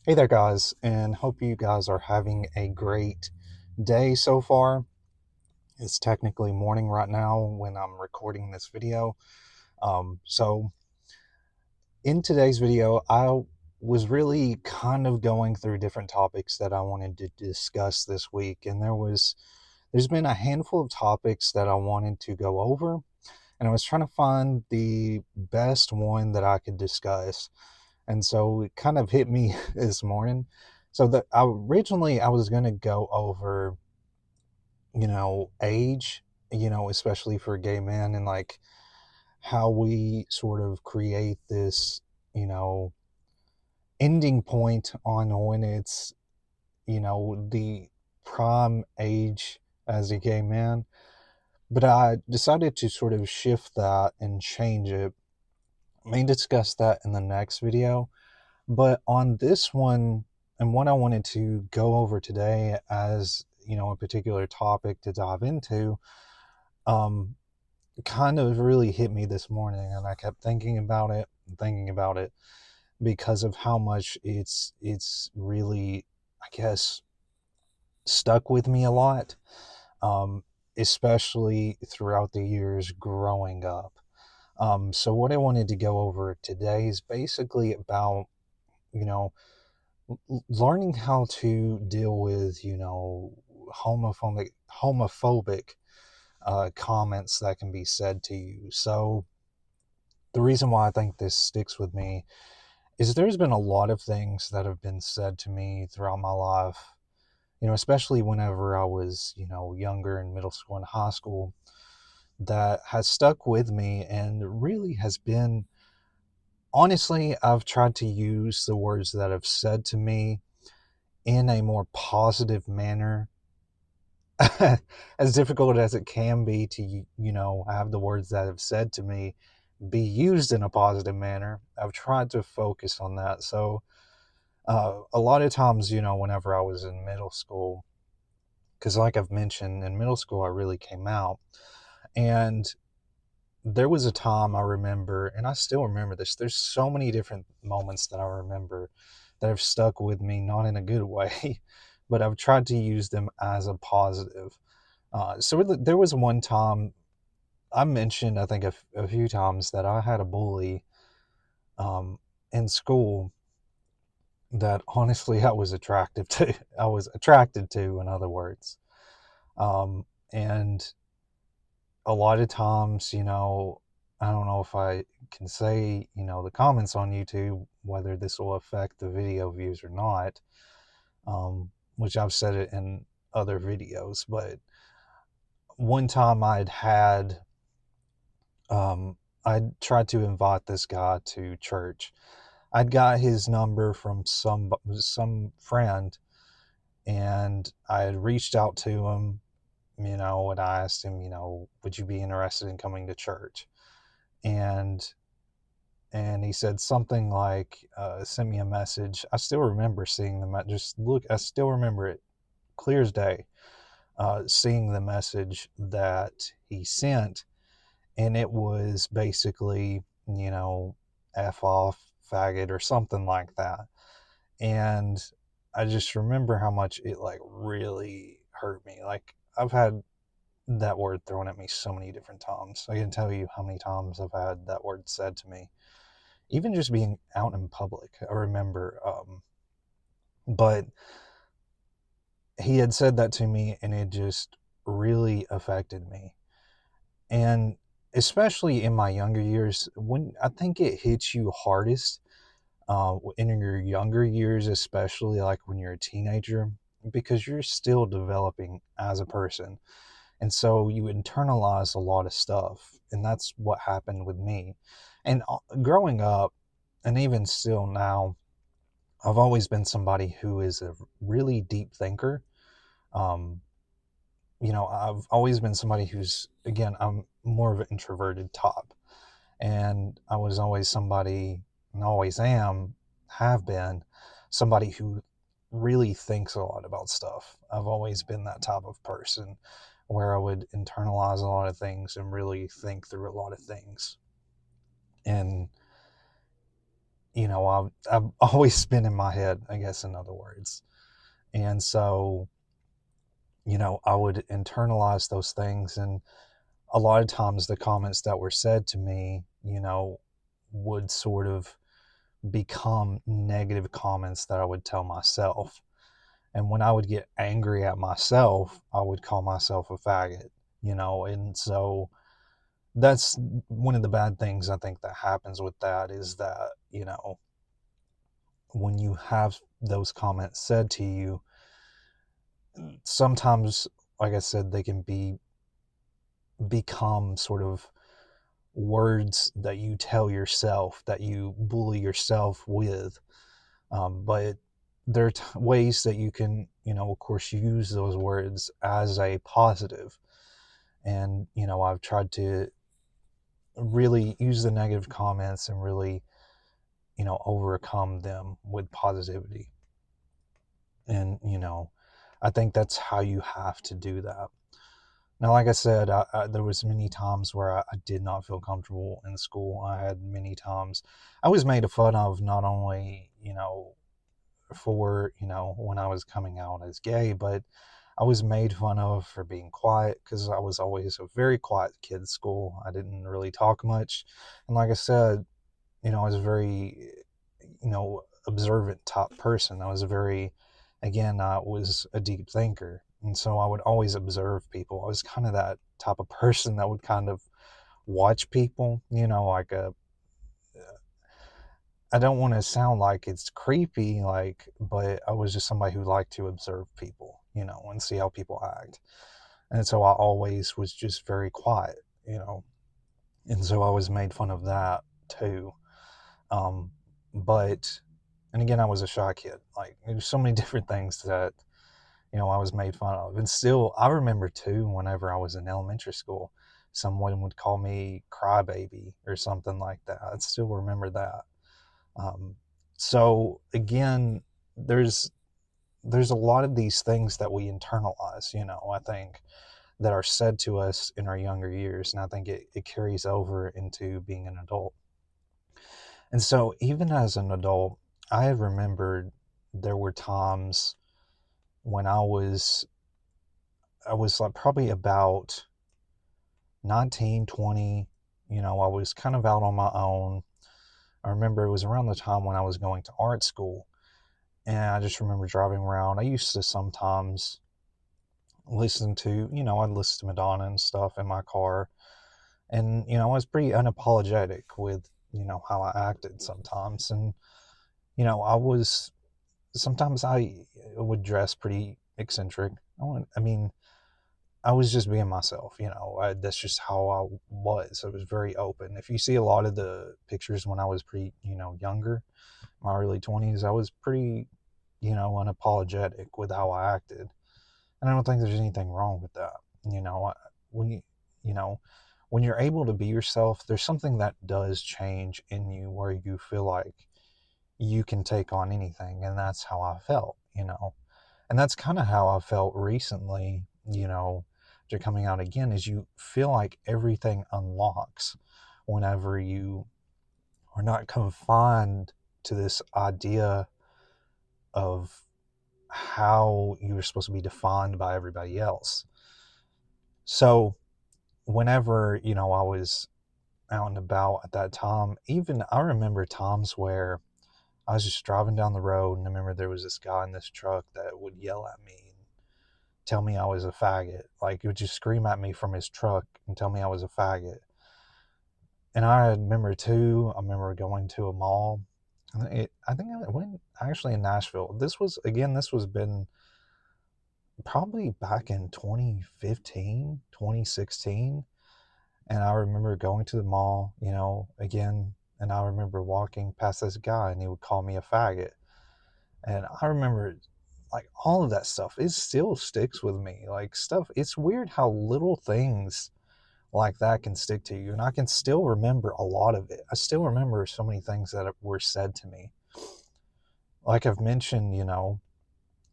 Hey there, guys, and hope you guys are having a great day so far. It's technically morning right now when I'm recording this video. So, in today's video, I was really kind of going through different topics that I wanted to discuss this week, and there's been a handful of topics that I wanted to go over, and I was trying to find the best one that I could discuss. And so it kind of hit me this morning. So that originally I was going to go over, age, especially for gay men, and like how we sort of create this, you know, ending point on when it's, the prime age as a gay man. But I decided to sort of shift that and change it. I may discuss that in the next video. But on this one, and what I wanted to go over today as, a particular topic to dive into, um, kind of really hit me this morning. And I kept thinking about it and thinking about it because of how much it's really, I guess, stuck with me a lot, um, especially throughout the years growing up. So what I wanted to go over today is basically about, you know, learning how to deal with homophobic comments that can be said to you. So the reason why I think this sticks with me is there's been a lot of things that have been said to me throughout my life, especially whenever I was, younger in middle school and high school, that has stuck with me and really has been, honestly, I've tried to use the words that have said to me in a more positive manner. As difficult as it can be to, have the words that have said to me be used in a positive manner, I've tried to focus on that. So, a lot of times, whenever I was in middle school, because like I've mentioned, in middle school, I really came out. And there was a time I remember, and I still remember this. There's so many different moments that I remember that have stuck with me, not in a good way, but I've tried to use them as a positive. So there was one time I mentioned, I think a few times, that I had a bully um, in school that honestly I was attractive to. I was attracted to, in other words. And a lot of times, I don't know if I can say, the comments on YouTube, whether this will affect the video views or not, which I've said it in other videos. But one time um, I'd tried to invite this guy to church. I'd got his number from some friend, and I had reached out to him, and I asked him, would you be interested in coming to church? And he said something like, sent me a message. I still remember seeing the just look. I still remember it clear as day. Seeing the message that he sent, and it was basically, f off, faggot, or something like that. And I just remember how much it like really hurt me. Like I've had that word thrown at me so many different times. I can tell you how many times I've had that word said to me, even just being out in public. I remember, but he had said that to me, and it just really affected me. And especially in my younger years, when I think it hits you hardest, in your younger years, especially like when you're a teenager, because you're still developing as a person. And so you internalize a lot of stuff. And that's what happened with me. And growing up, and even still now, I've always been somebody who is a really deep thinker. Um, I've always been somebody who's, again, I'm more of an introverted type. And I was always somebody, and always am, have been, somebody who really thinks a lot about stuff. I've always been that type of person where I would internalize a lot of things and really think through a lot of things. And I've always been in my head, I guess, in other words. And so, I would internalize those things. And a lot of times the comments that were said to me, would sort of become negative comments that I would tell myself. And when I would get angry at myself, I would call myself a faggot, and so that's one of the bad things I think that happens with that is that, when you have those comments said to you, sometimes, like I said, they can become sort of words that you tell yourself, that you bully yourself with. But there are ways that you can, of course, use those words as a positive. And, I've tried to really use the negative comments and really, overcome them with positivity. And, I think that's how you have to do that. Now, like I said, there was many times where I did not feel comfortable in school. I had many times I was made fun of, not only, for, when I was coming out as gay, but I was made fun of for being quiet because I was always a very quiet kid at school. I didn't really talk much. And like I said, I was a very, observant type person. I was a deep thinker. And so I would always observe people. I was kind of that type of person that would kind of watch people, I don't want to sound like it's creepy, but I was just somebody who liked to observe people, and see how people act. And so I always was just very quiet, and so I was made fun of that too. Um, but, and again, I was a shy kid. Like, there's so many different things that, I was made fun of. And still, I remember too, whenever I was in elementary school, someone would call me crybaby or something like that. I still remember that. Um, so again, there's there's a lot of these things that we internalize, I think, that are said to us in our younger years. And I think it carries over into being an adult. And so even as an adult, I remembered there were times when I was like probably about 19, 20. I was kind of out on my own. I remember it was around the time when I was going to art school. And I just remember driving around. I used to sometimes I'd listen to Madonna and stuff in my car. And, I was pretty unapologetic with, how I acted sometimes. And, sometimes I would dress pretty eccentric. I mean, I was just being myself, that's just how I was. I was very open. If you see a lot of the pictures when I was pretty, younger, my early 20s, I was pretty, unapologetic with how I acted. And I don't think there's anything wrong with that. When you know, when you're able to be yourself, there's something that does change in you where you feel like you can take on anything. And that's how I felt. And that's kind of how I felt recently, after coming out again, is you feel like everything unlocks whenever you are not confined to this idea of how you were supposed to be defined by everybody else. So whenever, I was out and about at that time, even I remember times where I was just driving down the road and I remember there was this guy in this truck that would yell at me and tell me I was a faggot. Like, he would just scream at me from his truck and tell me I was a faggot. And I remember too, I remember going to a mall. I think I went actually in Nashville. This was been probably back in 2015, 2016. And I remember going to the mall, again, and I remember walking past this guy and he would call me a faggot. And I remember, like, all of that stuff, it still sticks with me. Like, it's weird how little things like that can stick to you. And I can still remember a lot of it. I still remember so many things that were said to me. Like I've mentioned,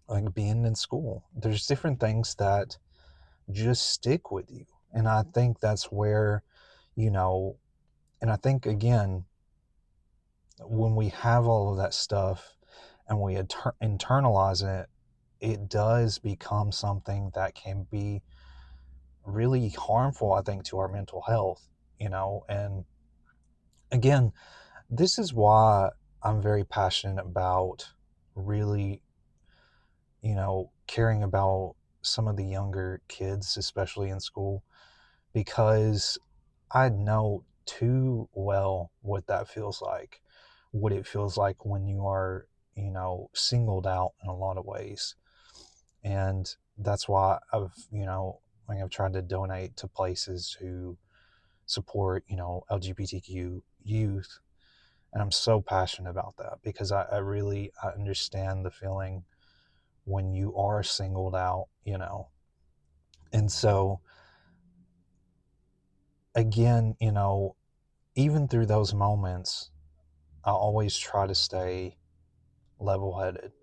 like being in school, there's different things that just stick with you. And I think that's where, you know, and I think again, when we have all of that stuff and we internalize it, it does become something that can be really harmful, I think, to our mental health, and again, this is why I'm very passionate about really, caring about some of the younger kids, especially in school, because I know too well what that feels like, what it feels like when you are, singled out in a lot of ways. And that's why I've tried to donate to places who support, LGBTQ youth. And I'm so passionate about that because I understand the feeling when you are singled out, And so, again, even through those moments, I always try to stay level headed.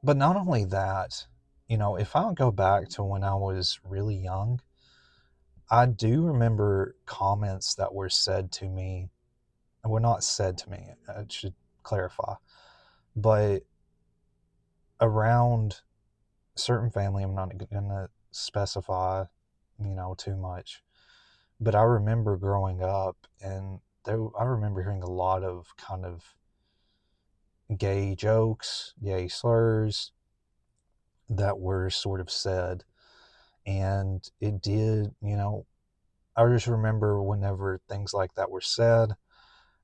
But not only that, if I go back to when I was really young, I do remember comments that were said to me, and were not said to me, I should clarify, but around certain family, I'm not going to specify, too much. But I remember growing up, and I remember hearing a lot of kind of gay jokes, gay slurs that were sort of said. And it did, I just remember whenever things like that were said,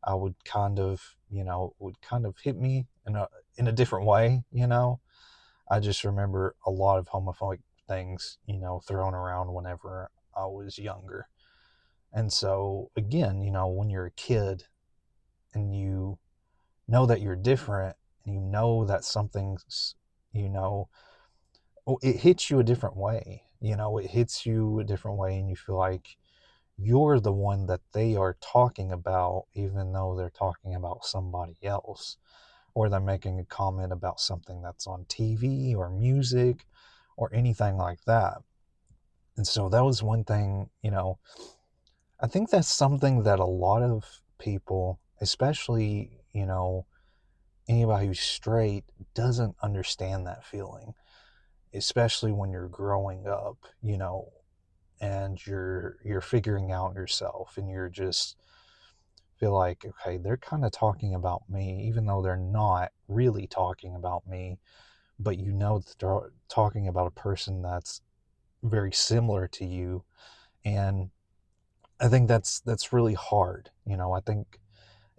I would kind of, would kind of hit me in a different way, I just remember a lot of homophobic things, thrown around whenever I was younger. And so, again, when you're a kid and you know that you're different and you know that something's, you know, it hits you a different way. It hits you a different way, and you feel like you're the one that they are talking about, even though they're talking about somebody else, or they're making a comment about something that's on TV or music or anything like that. And so that was one thing, I think that's something that a lot of people, especially, anybody who's straight, doesn't understand that feeling, especially when you're growing up, and you're figuring out yourself, and you're just feel like, okay, they're kind of talking about me, even though they're not really talking about me, but that they're talking about a person that's very similar to you. And I think that's really hard. I think,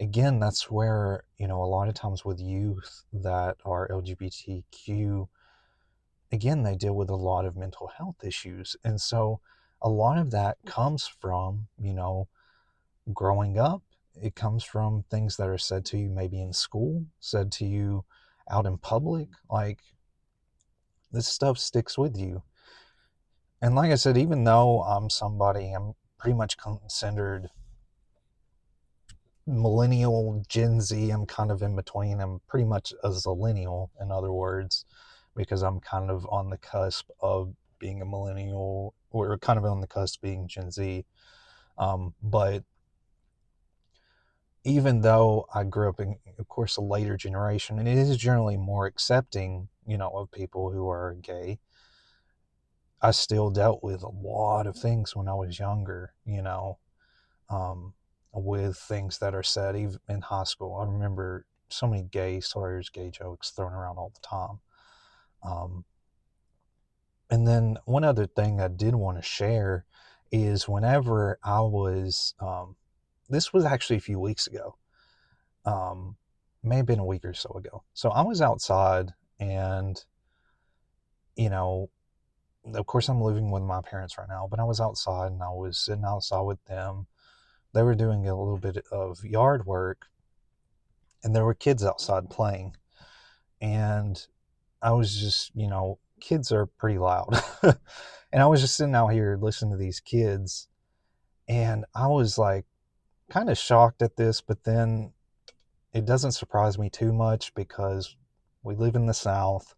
again, that's where, a lot of times with youth that are LGBTQ, again, they deal with a lot of mental health issues. And so a lot of that comes from, growing up. It comes from things that are said to you maybe in school, said to you out in public. Like, this stuff sticks with you. And like I said, even though I'm pretty much considered millennial, Gen Z, I'm kind of in between. I'm pretty much a zillennial, in other words, because I'm kind of on the cusp of being a millennial, or kind of on the cusp of being Gen Z. But even though I grew up in, of course, a later generation, and it is generally more accepting, of people who are gay, I still dealt with a lot of things when I was younger, um, with things that are said even in high school. I remember so many gay slurs, gay jokes thrown around all the time. Um, and then one other thing I did want to share is whenever I was, this was actually a few weeks ago, um, may have been a week or so ago. So I was outside, and, you know, of course, I'm living with my parents right now, but I was outside and I was sitting outside with them. They were doing a little bit of yard work, and there were kids outside playing. And I was just, kids are pretty loud. And I was just sitting out here listening to these kids, and I was like kind of shocked at this, but then it doesn't surprise me too much because we live in the South,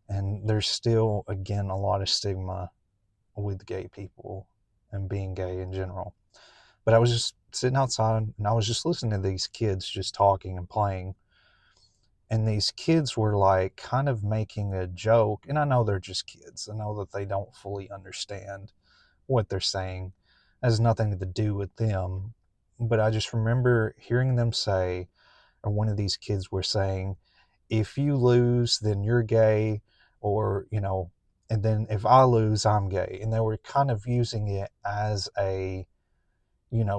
and there's still, again, a lot of stigma with gay people and being gay in general. But I was just sitting outside, and I was just listening to these kids just talking and playing. And these kids were like kind of making a joke. And I know they're just kids. I know that they don't fully understand what they're saying. It has nothing to do with them. But I just remember hearing them say, or one of these kids were saying, if you lose, then you're gay, or, and then if I lose, I'm gay. And they were kind of using it as a,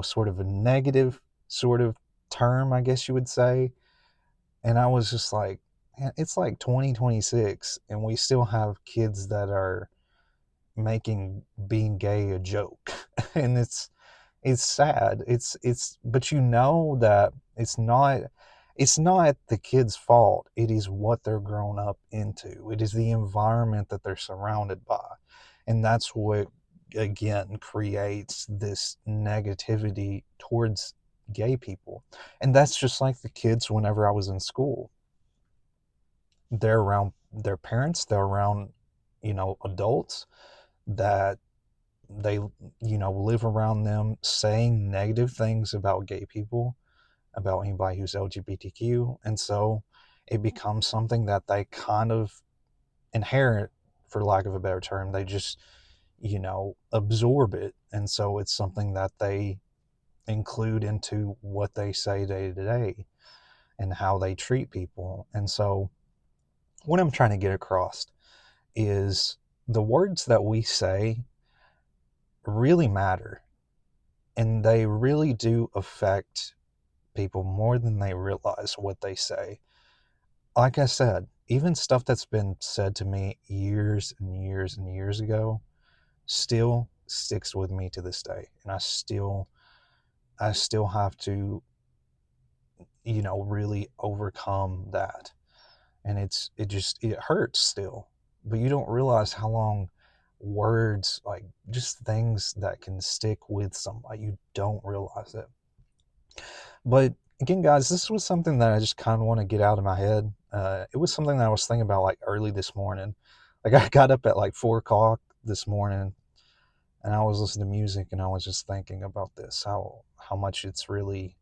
sort of a negative sort of term, I guess you would say. And I was just like, man, it's like 2026 and we still have kids that are making being gay a joke. And it's sad. It's but that it's not the kid's fault. It is what they're grown up into. It is the environment that they're surrounded by. And that's what again creates this negativity towards gay people. And that's just like the kids whenever I was in school. They're around their parents, they're around, adults that they, live around them saying negative things about gay people, about anybody who's LGBTQ. And so it becomes something that they kind of inherit, for lack of a better term. They just, absorb it. And so it's something that they include into what they say day to day and how they treat people. And so what I'm trying to get across is the words that we say really matter, and they really do affect people more than they realize what they say. Like I said, even stuff that's been said to me years and years and years ago still sticks with me to this day. And I still have to, really overcome that. And it hurts still. But you don't realize how long words, like just things that can stick with somebody, you don't realize it. But again, guys, this was something that I just kind of want to get out of my head. It was something that I was thinking about like early this morning. Like I got up at like 4 o'clock this morning, and I was listening to music, and I was just thinking about this, how much it's really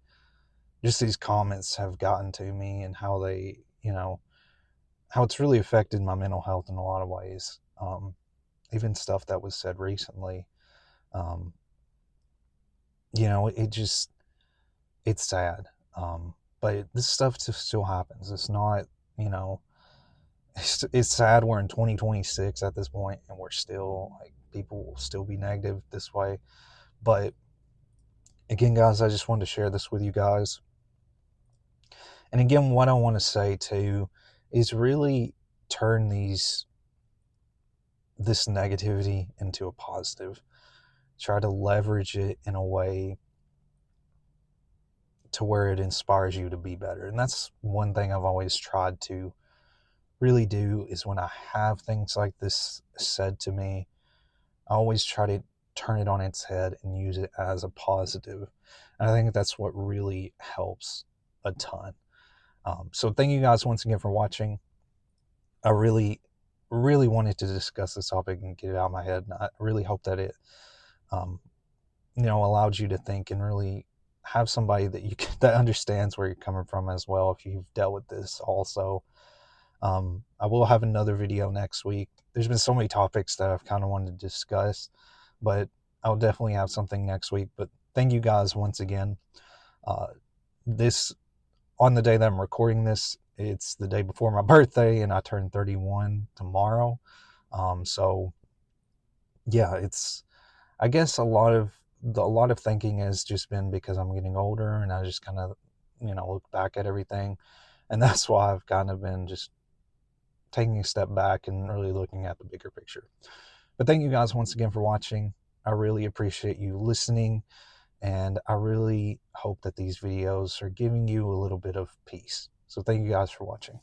just these comments have gotten to me, and how they, how it's really affected my mental health in a lot of ways. Even stuff that was said recently. Um, it just it's sad. But this stuff just still happens. It's not, you know, it's sad we're in 2026 at this point, and we're still like people will still be negative this way. But again, guys, I just wanted to share this with you guys. And again, what I want to say too is really turn this negativity into a positive. Try to leverage it in a way to where it inspires you to be better. And that's one thing I've always tried to really do, is when I have things like this said to me, I always try to turn it on its head and use it as a positive. And I think that's what really helps a ton. So thank you guys once again for watching. I really, really wanted to discuss this topic and get it out of my head. And I really hope that it, um, allowed you to think and really have somebody that that understands where you're coming from as well, if you've dealt with this also. I will have another video next week. There's been so many topics that I've kind of wanted to discuss, but I'll definitely have something next week. But thank you guys once again. This on the day that I'm recording this, it's the day before my birthday, and I turn 31 tomorrow. So yeah, it's, I guess a lot of thinking has just been because I'm getting older, and I just kind of, look back at everything, and that's why I've kind of been just taking a step back and really looking at the bigger picture. But thank you guys once again for watching. I really appreciate you listening, and I really hope that these videos are giving you a little bit of peace. So thank you guys for watching.